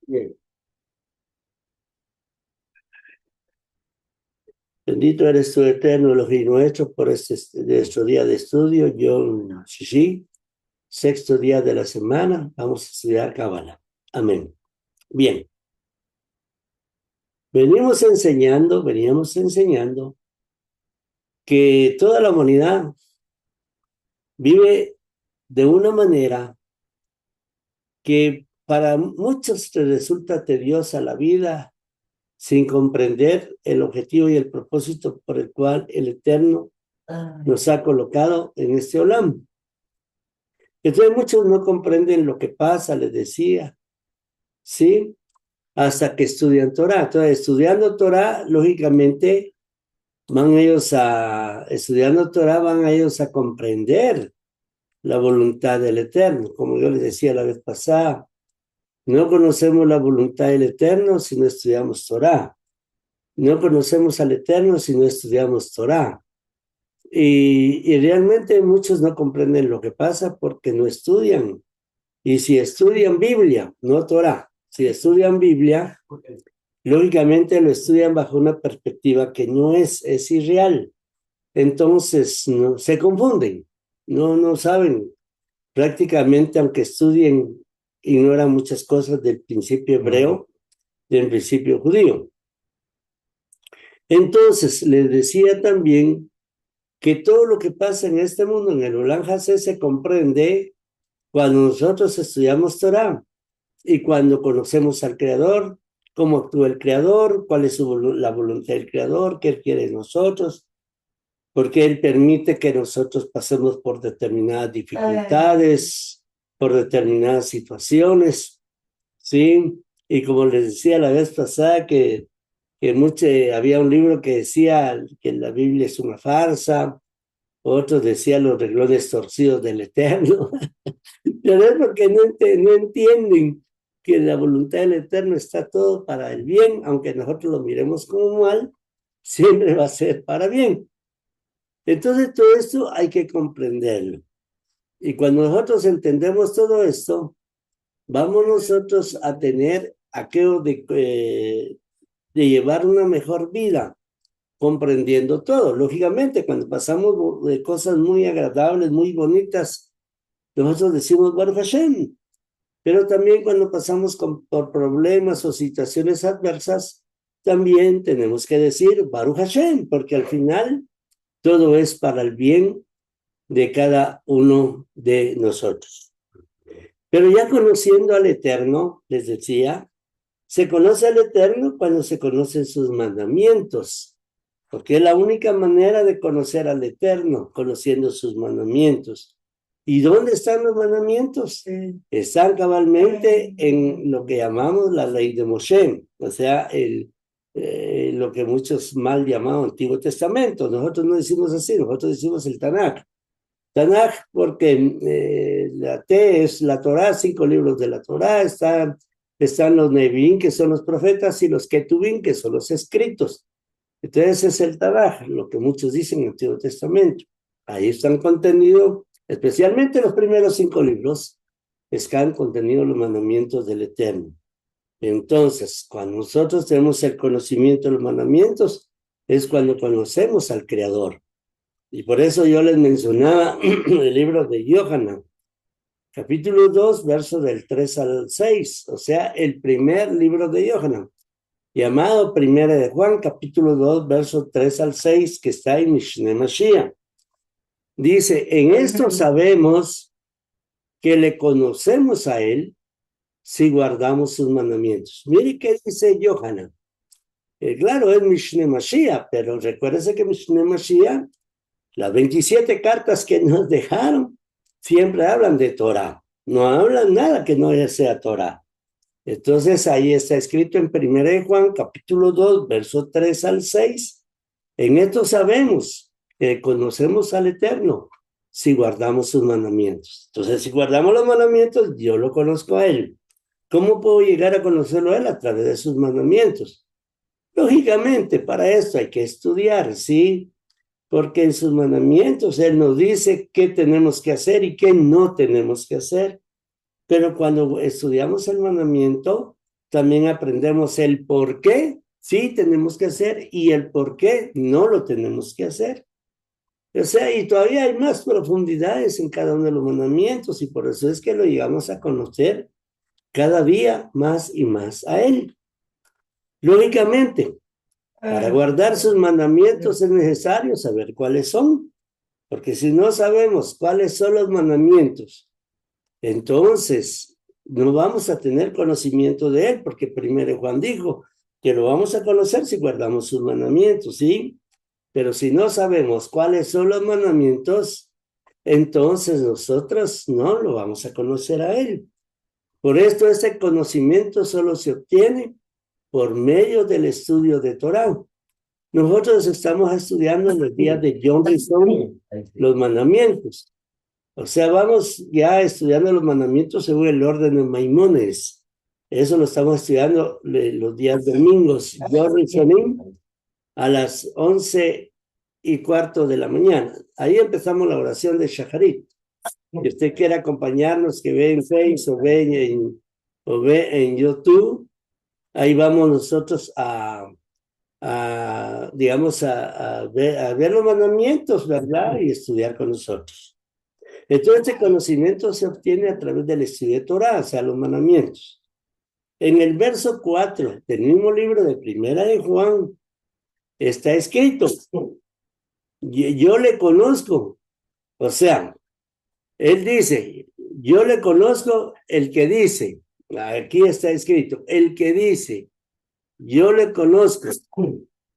Bien. Bendito eres tú, eterno Elohim nuestro, por nuestro día de estudio, Yom Shishi, sexto día de la semana. Vamos a estudiar Cábala. Amén. Bien. Veníamos enseñando que toda la humanidad vive de una manera que para muchos les resulta tediosa la vida, sin comprender el objetivo y el propósito por el cual el Eterno nos ha colocado en este Olam. Entonces muchos no comprenden lo que pasa, les decía, ¿sí? Hasta que estudian Torah. Entonces, estudiando Torah, lógicamente, estudiando Torah, van ellos a comprender la voluntad del Eterno. Como yo les decía la vez pasada, no conocemos la voluntad del Eterno si no estudiamos Torah. No conocemos al Eterno si no estudiamos Torah. Y realmente muchos no comprenden lo que pasa porque no estudian. Y si estudian Biblia, no Torah, si estudian Biblia, lógicamente lo estudian bajo una perspectiva que no es irreal. Entonces no, se confunden, no saben. Prácticamente, aunque estudien, ignoran muchas cosas del principio hebreo, del principio judío. Entonces, les decía también que todo lo que pasa en este mundo, en el Olam Hazé, se comprende cuando nosotros estudiamos Torah y cuando conocemos al Creador, cómo actúa el Creador, cuál es la voluntad del Creador, qué Él quiere de nosotros, porque Él permite que nosotros pasemos por determinadas dificultades, por determinadas situaciones, ¿sí? Y como les decía la vez pasada, había un libro que decía que la Biblia es una farsa, otros decían los renglones torcidos del Eterno, pero es porque no entienden que la voluntad del Eterno está todo para el bien, aunque nosotros lo miremos como mal, siempre va a ser para bien. Entonces todo esto hay que comprenderlo. Y cuando nosotros entendemos todo esto, vamos nosotros a tener aquello de llevar una mejor vida, comprendiendo todo. Lógicamente, cuando pasamos de cosas muy agradables, muy bonitas, nosotros decimos Baruch Hashem, pero también cuando pasamos por problemas o situaciones adversas, también tenemos que decir Baruch Hashem, porque al final todo es para el bien de cada uno de nosotros. Pero ya conociendo al Eterno, les decía, se conoce al Eterno cuando se conocen sus mandamientos, porque es la única manera de conocer al Eterno, conociendo sus mandamientos. ¿Y dónde están los mandamientos? Están cabalmente en lo que llamamos la ley de Moshe, o sea, lo que muchos mal llamaban Antiguo Testamento. Nosotros no decimos así, nosotros decimos el Tanakh. Tanakh porque la T es la Torah, 5 libros de la Torah, están los Nevi'im, que son los profetas, y los Ketuvim, que son los escritos. Entonces es el Tanakh, lo que muchos dicen en el Antiguo Testamento. Ahí están contenidos, especialmente los primeros 5 libros, están contenidos los mandamientos del Eterno. Entonces, cuando nosotros tenemos el conocimiento de los mandamientos, es cuando conocemos al Creador. Y por eso yo les mencionaba el libro de Yohanan, capítulo 2, verso del 3 al 6, o sea, el primer libro de Yohanan, llamado Primera de Juan, capítulo 2, verso 3 al 6, que está en Mishneh Mashiach. Dice, en esto sabemos que le conocemos a él si guardamos sus mandamientos. Mire qué dice Yohanan. Claro, es Mishneh Mashiach, pero recuérdese que Mishneh Mashiach, las 27 cartas que nos dejaron, siempre hablan de Torah. No hablan nada que no sea Torah. Entonces ahí está escrito en 1 de Juan, capítulo 2, verso 3 al 6. En esto sabemos que conocemos al Eterno si guardamos sus mandamientos. Entonces, si guardamos los mandamientos, yo lo conozco a Él. ¿Cómo puedo llegar a conocerlo a Él? A través de sus mandamientos. Lógicamente, para esto hay que estudiar, ¿sí? Porque en sus mandamientos Él nos dice qué tenemos que hacer y qué no tenemos que hacer. Pero cuando estudiamos el mandamiento, también aprendemos el por qué sí tenemos que hacer y el por qué no lo tenemos que hacer. O sea, y todavía hay más profundidades en cada uno de los mandamientos y por eso es que lo llegamos a conocer cada día más y más a Él. Lógicamente, para guardar sus mandamientos es necesario saber cuáles son, porque si no sabemos cuáles son los mandamientos, entonces no vamos a tener conocimiento de Él, porque primero Juan dijo que lo vamos a conocer si guardamos sus mandamientos, ¿sí? Pero si no sabemos cuáles son los mandamientos, entonces nosotros no lo vamos a conocer a Él. Por esto ese conocimiento solo se obtiene por medio del estudio de Torah. Nosotros estamos estudiando en los días de Yom Rishon los mandamientos. O sea, vamos ya estudiando los mandamientos según el orden de Maimónides. Eso lo estamos estudiando los días domingos. Yom Rishonim a las 11:15 de la mañana. Ahí empezamos la oración de Shacharit. Si usted quiere acompañarnos, que ve en Facebook o ve en YouTube, ahí vamos nosotros digamos, a ver los mandamientos, ¿verdad? Y estudiar con nosotros. Entonces, este conocimiento se obtiene a través del estudio de Torah, o sea, los mandamientos. En el verso 4 del mismo libro de Primera de Juan, está escrito, yo le conozco, o sea, él dice, yo le conozco el que dice, aquí está escrito, el que dice, yo le conozco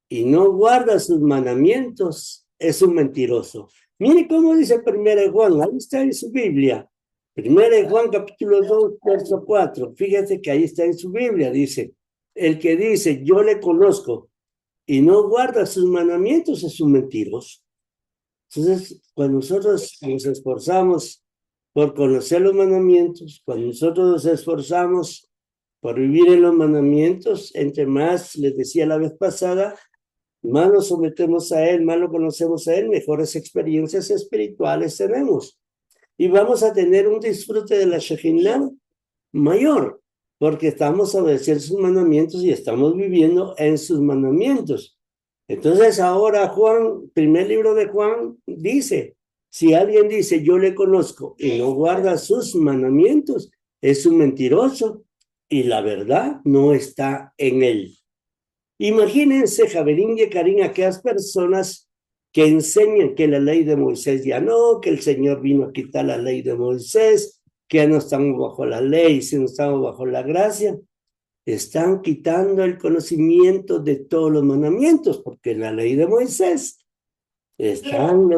y no guarda sus mandamientos, es un mentiroso. Mire cómo dice Primera de Juan, ahí está en su Biblia. Primera de Juan, capítulo 2, verso 4. Fíjate que ahí está en su Biblia, dice, el que dice, yo le conozco y no guarda sus mandamientos, es un mentiroso. Entonces, cuando nosotros nos esforzamos por conocer los mandamientos, cuando nosotros nos esforzamos por vivir en los mandamientos, entre más, les decía la vez pasada, más nos sometemos a Él, más lo conocemos a Él, mejores experiencias espirituales tenemos. Y vamos a tener un disfrute de la Shekhinah mayor, porque estamos obedeciendo sus mandamientos y estamos viviendo en sus mandamientos. Entonces ahora Juan, primer libro de Juan, dice, si alguien dice yo le conozco y no guarda sus mandamientos, es un mentiroso y la verdad no está en él. Imagínense, Javerín y Karim, aquellas personas que enseñan que la ley de Moisés ya no, que el Señor vino a quitar la ley de Moisés, que ya no estamos bajo la ley, sino estamos bajo la gracia. Están quitando el conocimiento de todos los mandamientos, porque en la ley de Moisés están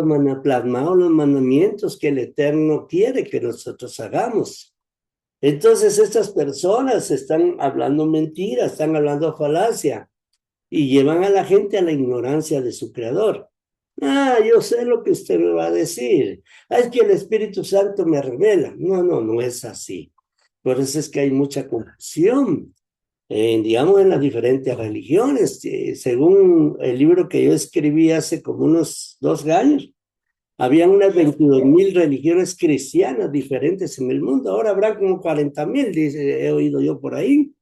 plasmados los mandamientos que el Eterno quiere que nosotros hagamos. Entonces estas personas están hablando mentiras, están hablando falacia y llevan a la gente a la ignorancia de su creador. Yo sé lo que usted me va a decir. Es que el Espíritu Santo me revela. No es así. Por eso es que hay mucha confusión, digamos, en las diferentes religiones. Según el libro que yo escribí hace como unos 2 años, había unas 22,000 religiones cristianas diferentes en el mundo. Ahora habrá como 40,000, dice, he oído yo por ahí.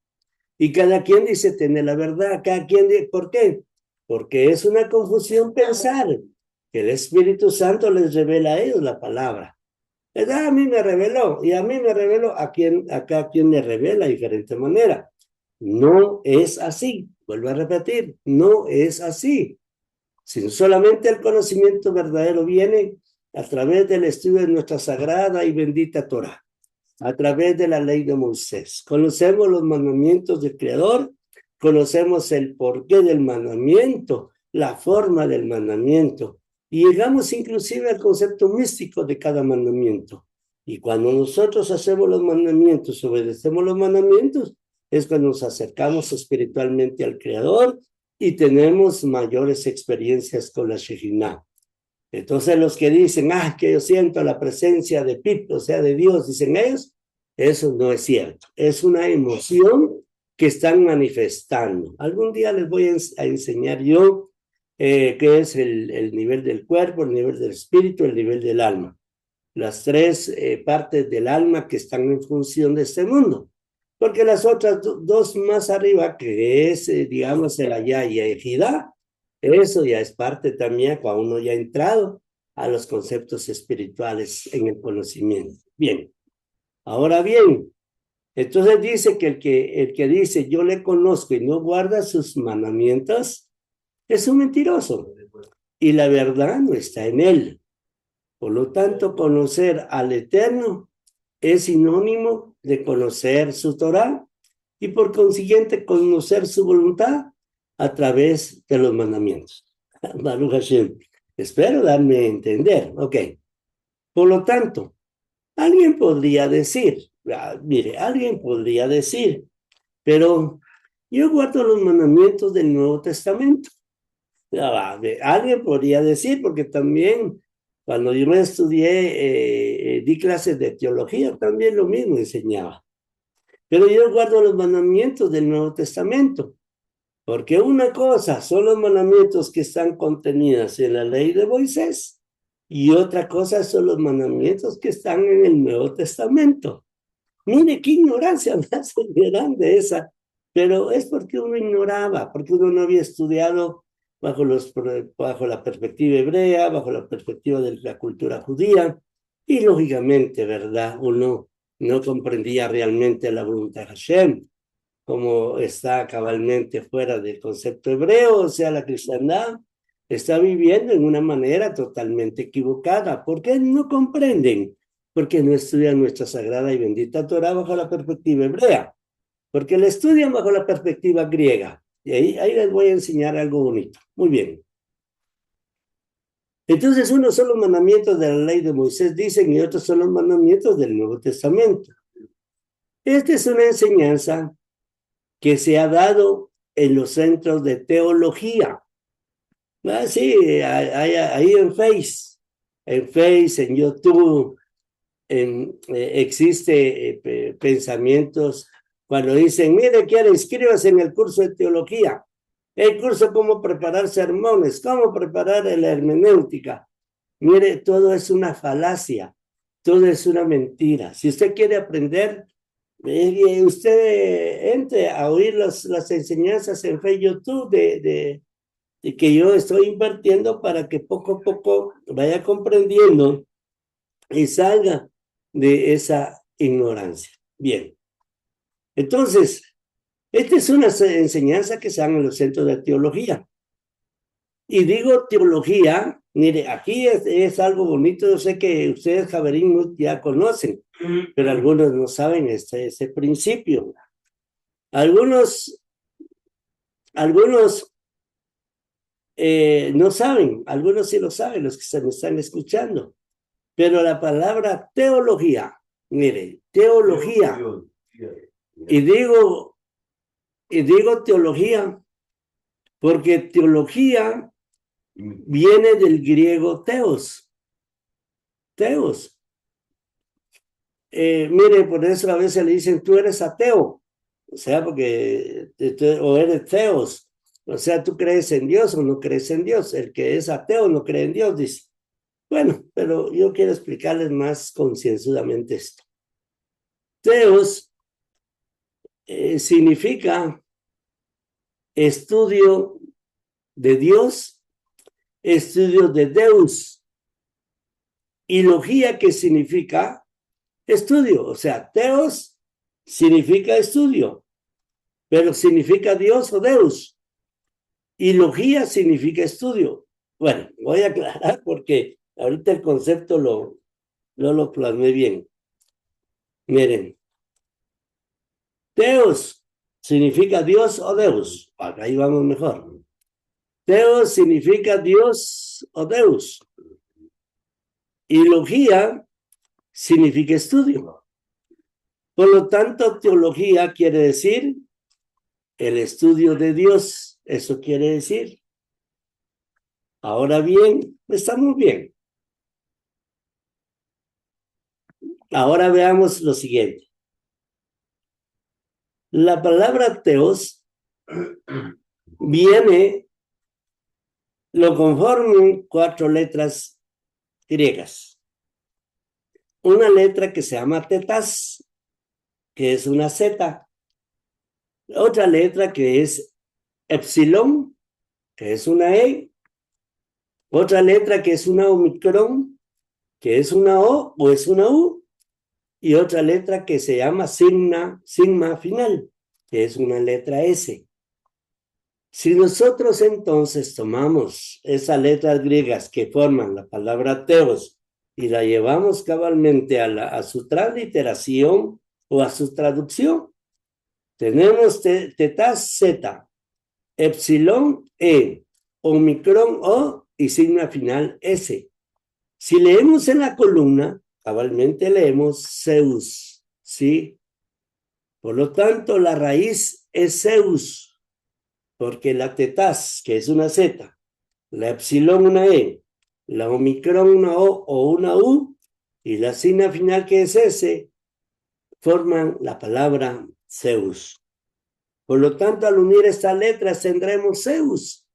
Y cada quien dice tener la verdad. Cada quien dice, ¿por qué? Porque es una confusión pensar que el Espíritu Santo les revela a ellos la palabra. ¿Verdad? A mí me reveló y a mí me reveló a cada quien le revela de diferente manera. No es así. Vuelvo a repetir, no es así. Sino solamente el conocimiento verdadero viene a través del estudio de nuestra sagrada y bendita Torah, a través de la ley de Moisés. Conocemos los mandamientos del Creador, conocemos el porqué del mandamiento, la forma del mandamiento, y llegamos inclusive al concepto místico de cada mandamiento. Y cuando nosotros hacemos los mandamientos, obedecemos los mandamientos, es cuando nos acercamos espiritualmente al Creador y tenemos mayores experiencias con la Shekhinah. Entonces los que dicen, que yo siento la presencia de Pip, o sea, de Dios, dicen ellos, eso no es cierto. Es una emoción que están manifestando. Algún día les voy a enseñar yo qué es el nivel del cuerpo, el nivel del espíritu, el nivel del alma. Las 3 partes del alma que están en función de este mundo. porque las otras dos más arriba, que es, digamos, el Allá y Ejidá, eso ya es parte también cuando uno ya ha entrado a los conceptos espirituales en el conocimiento. Bien, ahora bien, entonces dice que el que dice yo le conozco y no guarda sus mandamientos es un mentiroso y la verdad no está en él. Por lo tanto, conocer al Eterno es sinónimo de conocer su Torah y por consiguiente conocer su voluntad a través de los mandamientos. Baruch Hashem. Espero darme a entender. Ok. Por lo tanto, alguien podría decir, mire, alguien podría decir, pero yo guardo los mandamientos del Nuevo Testamento. Alguien podría decir, porque también cuando yo me estudié, di clases de teología, también lo mismo enseñaba. Pero yo guardo los mandamientos del Nuevo Testamento, porque una cosa son los mandamientos que están contenidos en la ley de Moisés y otra cosa son los mandamientos que están en el Nuevo Testamento. Mire qué ignorancia más grande esa, pero es porque uno ignoraba, porque uno no había estudiado bajo la perspectiva hebrea, bajo la perspectiva de la cultura judía, y lógicamente, ¿verdad? Uno no comprendía realmente la voluntad de Hashem, como está cabalmente fuera del concepto hebreo, o sea, la cristiandad está viviendo en una manera totalmente equivocada. ¿Por qué no comprenden? Porque no estudian nuestra sagrada y bendita Torah bajo la perspectiva hebrea, porque la estudian bajo la perspectiva griega. Y ahí les voy a enseñar algo bonito. Muy bien. Entonces, unos son los mandamientos de la ley de Moisés, dicen, y otros son los mandamientos del Nuevo Testamento. Esta es una enseñanza que se ha dado en los centros de teología. Sí, ahí en YouTube, existe pensamientos cuando dicen, mire, quiere inscríbase en el curso de teología, el curso cómo preparar sermones, cómo preparar la hermenéutica. Mire, todo es una falacia, todo es una mentira. Si usted quiere aprender, usted entre a oír las enseñanzas en YouTube de que yo estoy invirtiendo para que poco a poco vaya comprendiendo y salga de esa ignorancia. Bien, entonces, esta es una enseñanza que se dan en los centros de teología. Y digo teología, mire, aquí es algo bonito, yo sé que ustedes, Javerín, ya conocen, pero algunos no saben ese principio. Algunos no saben, algunos sí lo saben, los que se me están escuchando, pero la palabra teología, mire, teología, y digo teología, porque teología viene del griego teos. Mire, por eso a veces le dicen, tú eres ateo, o sea, porque, o eres teos, o sea, tú crees en Dios o no crees en Dios. El que es ateo no cree en Dios, dice. Bueno, pero yo quiero explicarles más concienzudamente esto. Teos significa estudio de Dios, estudio de Deus, y logía, que significa estudio, o sea, teos significa estudio, pero significa Dios o Deus, y logía significa estudio. Bueno, voy a aclarar porque ahorita el concepto no lo plasmé bien. Miren, teos significa Dios o Deus, ahí vamos mejor. Teos significa Dios o Deus, y logía significa estudio. Por lo tanto, teología quiere decir el estudio de Dios. Eso quiere decir. Ahora bien, está muy bien. Ahora veamos lo siguiente. La palabra teos lo conforman 4 letras griegas. Una letra que se llama tetas, que es una Z, Otra letra que es epsilon, que es una E. Otra letra que es una omicron, que es una O es una U. Y otra letra que se llama sigma final, que es una letra S. Si nosotros entonces tomamos esas letras griegas que forman la palabra teos y la llevamos cabalmente a su transliteración o a su traducción, tenemos tetas Z, epsilon E, omicron O y sigma final S. Si leemos en la columna, cabalmente leemos Zeus, ¿sí? Por lo tanto, la raíz es Zeus, porque la tetas, que es una Z, la epsilon una E, la omicron una O una U, y la sigma final que es S, forman la palabra Zeus. Por lo tanto, al unir estas letras tendremos Zeus.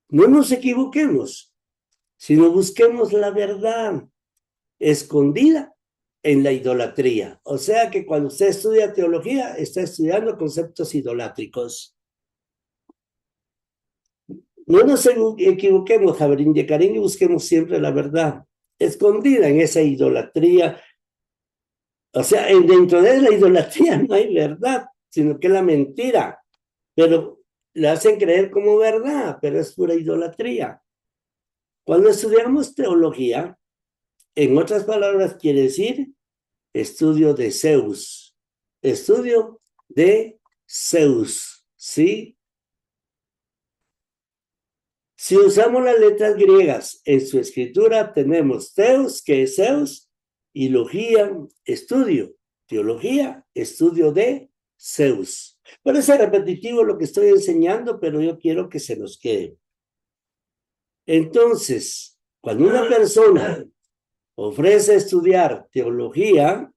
No nos equivoquemos, sino busquemos la verdad escondida en la idolatría. O sea que cuando usted estudia teología, está estudiando conceptos idolátricos. No nos equivoquemos, Jabrín de Karim, y busquemos siempre la verdad escondida en esa idolatría. O sea, dentro de la idolatría no hay verdad, sino que es la mentira. Pero le hacen creer como verdad, pero es pura idolatría. Cuando estudiamos teología, en otras palabras, quiere decir estudio de Zeus. Estudio de Zeus, ¿sí? Si usamos las letras griegas en su escritura, tenemos Theos, que es Zeus, y logía, estudio. Teología, estudio de Zeus. Parece repetitivo lo que estoy enseñando, pero yo quiero que se nos quede. Entonces, cuando una persona ofrece estudiar teología,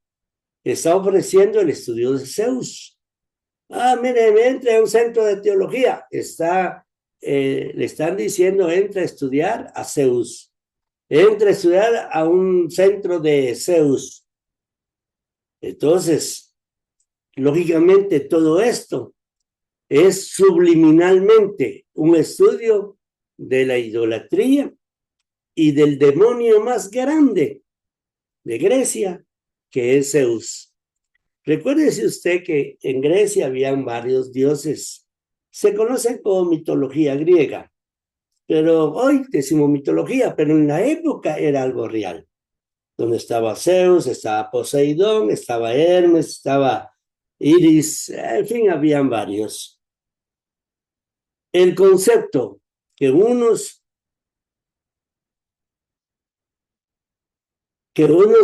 está ofreciendo el estudio de Zeus. Mire, me entre a un centro de teología. Le están diciendo, entra a estudiar a Zeus. Entra a estudiar a un centro de Zeus. Entonces, lógicamente, todo esto es subliminalmente un estudio de la idolatría y del demonio más grande de Grecia, que es Zeus. Recuérdese usted que en Grecia habían varios dioses. Se conocen como mitología griega, pero hoy decimos mitología, pero en la época era algo real. Donde estaba Zeus, estaba Poseidón, estaba Hermes, estaba Iris, en fin, habían varios. El concepto que unos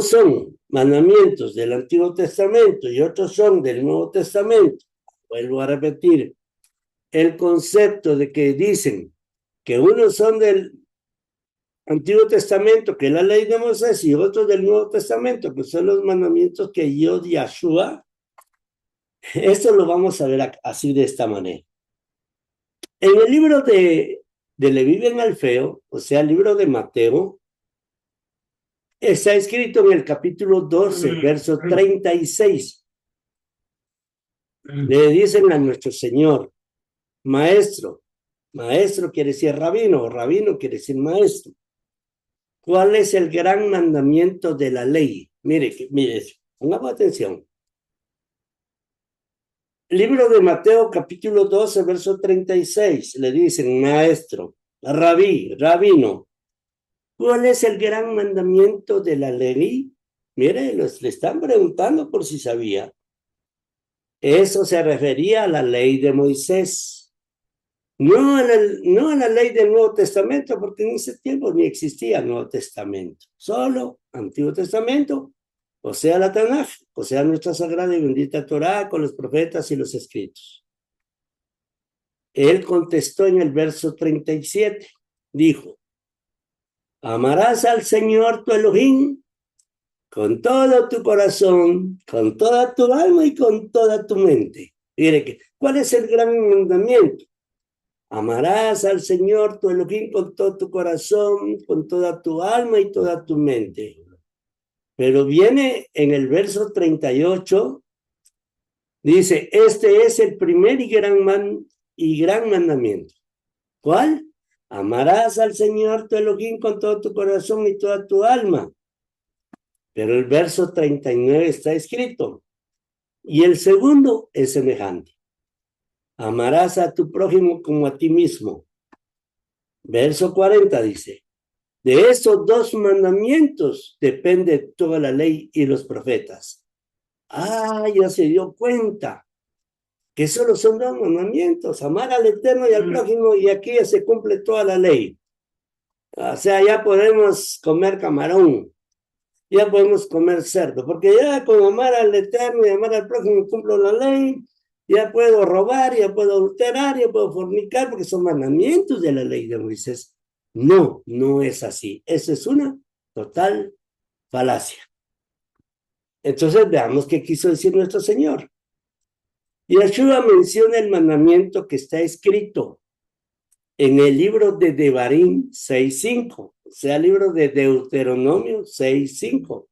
son mandamientos del Antiguo Testamento y otros son del Nuevo Testamento, vuelvo a repetir, el concepto de que dicen que unos son del Antiguo Testamento, que es la ley de Moisés, y otros del Nuevo Testamento, que son los mandamientos que dio Yahshua, esto lo vamos a ver así de esta manera. En el libro de Leví ben Alfeo, o sea, el libro de Mateo, está escrito en el capítulo 12, verso 36. Le dicen a nuestro Señor, maestro, maestro quiere decir rabino, o rabino quiere decir maestro. ¿Cuál es el gran mandamiento de la ley? Mire, pongamos atención. Libro de Mateo, capítulo 12, verso 36. Le dicen, maestro, rabino, ¿cuál es el gran mandamiento de la ley? Mire, le están preguntando por si sabía. Eso se refería a la ley de Moisés. No a la ley del Nuevo Testamento, porque en ese tiempo ni existía el Nuevo Testamento. Solo Antiguo Testamento, o sea, la Tanaj, o sea, nuestra sagrada y bendita Torá con los profetas y los escritos. Él contestó en el verso 37, dijo, amarás al Señor tu Elohim con todo tu corazón, con toda tu alma y con toda tu mente. Mire, ¿cuál es el gran mandamiento? Amarás al Señor tu Elohim con todo tu corazón, con toda tu alma y toda tu mente. Pero viene en el verso 38, Dice, este es el primer y gran mandamiento. ¿Cuál? Amarás al Señor tu Elohim con todo tu corazón y toda tu alma. Pero el verso 39 está escrito. Y el segundo es semejante. Amarás a tu prójimo como a ti mismo. Verso 40 dice, de esos dos mandamientos depende toda la ley y los profetas. Ya se dio cuenta que solo son dos mandamientos, amar al Eterno y al prójimo, y aquí ya se cumple toda la ley. O sea, ya podemos comer camarón, ya podemos comer cerdo, porque ya con amar al Eterno y amar al prójimo cumplo la ley, ya puedo robar, ya puedo adulterar, ya puedo fornicar, porque son mandamientos de la ley de Moisés. No, no es así. Eso es una total falacia. Entonces veamos qué quiso decir nuestro Señor. Yeshua menciona el mandamiento que está escrito en el libro de Devarim 6.5, o sea, el libro de Deuteronomio 6.5,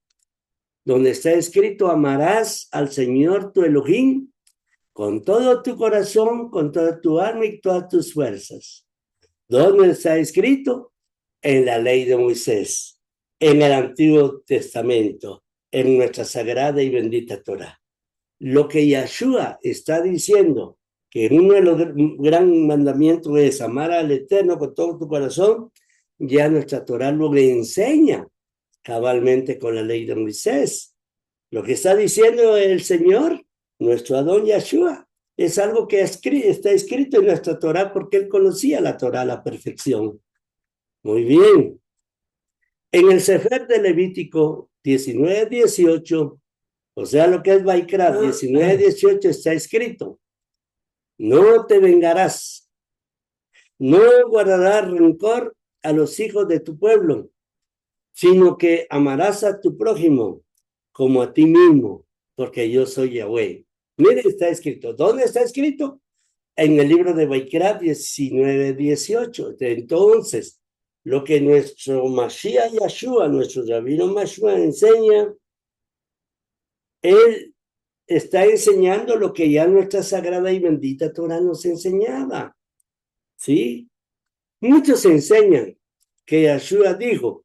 donde está escrito, amarás al Señor tu Elohim con todo tu corazón, con toda tu alma y todas tus fuerzas. ¿Dónde está escrito? En la ley de Moisés, en el Antiguo Testamento, en nuestra sagrada y bendita Torah. Lo que Yeshua está diciendo, que uno de los gran mandamientos es amar al Eterno con todo tu corazón, ya nuestra Torah lo enseña cabalmente con la ley de Moisés. Lo que está diciendo el Señor, nuestro Adón Yeshua, es algo que está escrito en nuestra Torah porque él conocía la Torah a la perfección. Muy bien. En el Sefer de Levítico 19:18, o sea, lo que es Vaikra 19:18 está escrito, no te vengarás, no guardarás rencor a los hijos de tu pueblo, sino que amarás a tu prójimo como a ti mismo, porque yo soy Yahweh. Mire, está escrito. ¿Dónde está escrito? En el libro de Vaikra 19:18. Entonces, lo que nuestro Mashiach Yeshua, nuestro Rabino Mashiach enseña, él está enseñando lo que ya nuestra sagrada y bendita Torah nos enseñaba. ¿Sí? Muchos enseñan que Yeshua dijo,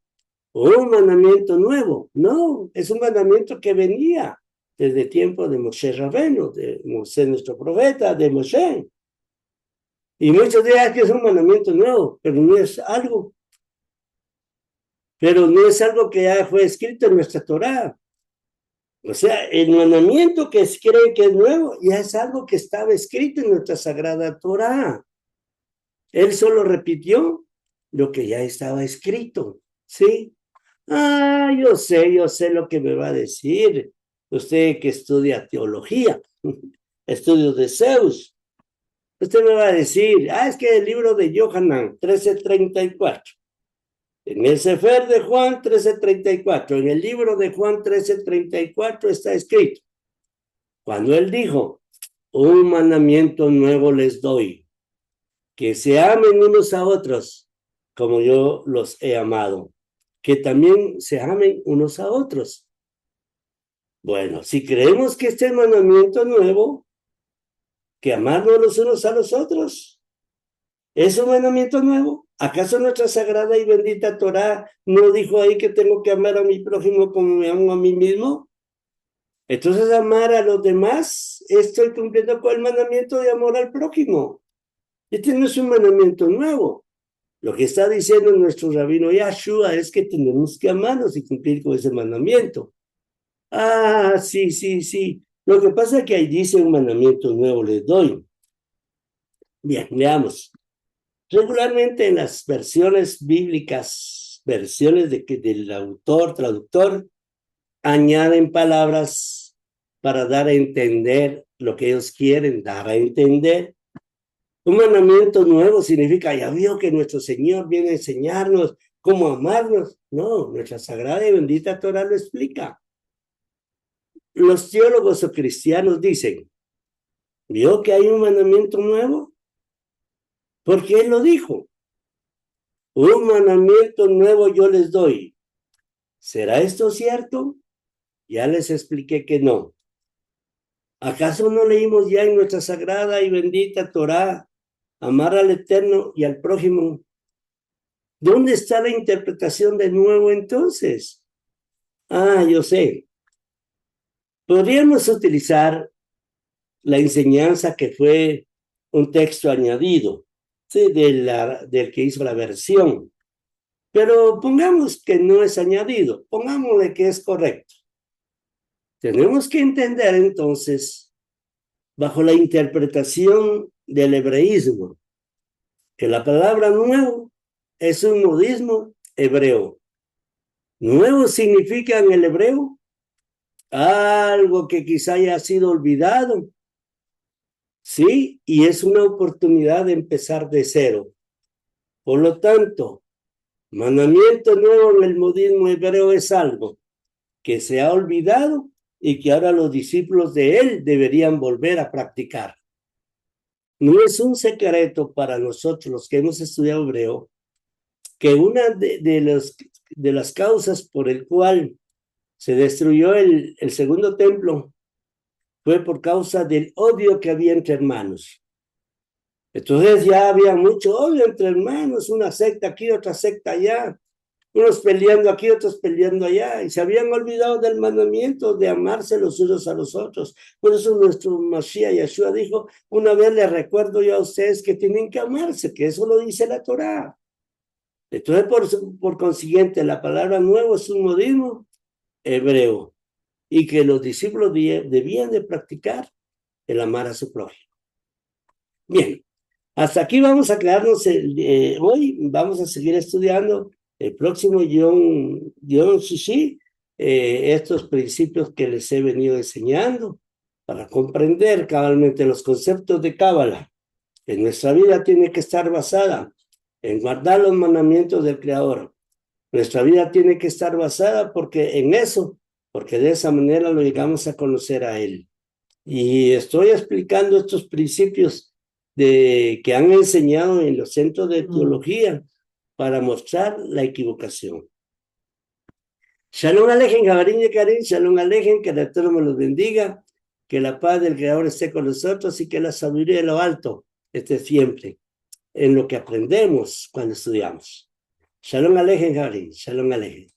un mandamiento nuevo. No, es un mandamiento que venía desde el tiempo de Moshe Rabeno, de Moshe nuestro profeta, de Moshe. Y muchos dirán que es un mandamiento nuevo, pero no es algo que ya fue escrito en nuestra Torah. O sea, el mandamiento que cree que es nuevo ya es algo que estaba escrito en nuestra sagrada Torah. Él solo repitió lo que ya estaba escrito, ¿sí? Yo sé lo que me va a decir. Usted que estudia teología, estudios de Zeus, usted me va a decir, es que el libro de Yohanan 13:34, en el Sefer de Juan 13:34, en el libro de Juan 13:34 está escrito, cuando él dijo, un mandamiento nuevo les doy, que se amen unos a otros como yo los he amado, que también se amen unos a otros. Bueno, si creemos que este mandamiento nuevo, que amarnos los unos a los otros, es un mandamiento nuevo, ¿acaso nuestra sagrada y bendita Torah no dijo ahí que tengo que amar a mi prójimo como me amo a mí mismo? Entonces, amar a los demás, estoy cumpliendo con el mandamiento de amor al prójimo. Este no es un mandamiento nuevo. Lo que está diciendo nuestro rabino Yeshua es que tenemos que amarnos y cumplir con ese mandamiento. Sí. Lo que pasa es que ahí dice un mandamiento nuevo les doy. Bien, veamos. Regularmente en las versiones bíblicas, versiones del autor, traductor, añaden palabras para dar a entender lo que ellos quieren dar a entender. Un mandamiento nuevo significa, ya vio que nuestro Señor viene a enseñarnos cómo amarnos. No, nuestra sagrada y bendita Torah lo explica. Los teólogos o cristianos dicen, ¿vio que hay un mandamiento nuevo? Porque Él lo dijo. Un mandamiento nuevo yo les doy. ¿Será esto cierto? Ya les expliqué que no. ¿Acaso no leímos ya en nuestra sagrada y bendita Torá, amar al Eterno y al prójimo? ¿Dónde está la interpretación de nuevo entonces? Ah, yo sé. Podríamos utilizar la enseñanza que fue un texto añadido, ¿sí? Del que hizo la versión. Pero pongamos que no es añadido, pongámosle que es correcto. Tenemos que entender entonces, bajo la interpretación del hebreísmo, que la palabra nuevo es un modismo hebreo. Nuevo significa en el hebreo algo que quizá haya sido olvidado, ¿sí? Y es una oportunidad de empezar de cero. Por lo tanto, mandamiento nuevo en el modismo hebreo es algo que se ha olvidado y que ahora los discípulos de él deberían volver a practicar. No es un secreto para nosotros los que hemos estudiado hebreo que una de las causas por el cual se destruyó el segundo templo fue por causa del odio que había entre hermanos. Entonces ya había mucho odio entre hermanos, una secta aquí, otra secta allá, unos peleando aquí, otros peleando allá, y se habían olvidado del mandamiento de amarse los unos a los otros. Por eso nuestro Mashiach Yeshua dijo, una vez les recuerdo yo a ustedes que tienen que amarse, que eso lo dice la Torá. Entonces, por consiguiente, la palabra nuevo es un modismo hebreo, y que los discípulos debían de practicar el amar a su prójimo. Bien, hasta aquí vamos a quedarnos hoy, vamos a seguir estudiando el próximo Yom Shishi, estos principios que les he venido enseñando para comprender cabalmente los conceptos de Cábala, que nuestra vida tiene que estar basada en guardar los mandamientos del Creador. Nuestra vida tiene que estar basada en eso, porque de esa manera lo llegamos a conocer a Él. Y estoy explicando estos principios que han enseñado en los centros de teología para mostrar la equivocación. Shalom Alejem, Jabarín y Karim, Shalom Alejem, que el Eterno me los bendiga, que la paz del Creador esté con nosotros y que la sabiduría de lo alto esté siempre en lo que aprendemos cuando estudiamos. Shalom Alejem, Jabarín, Shalom Alejem.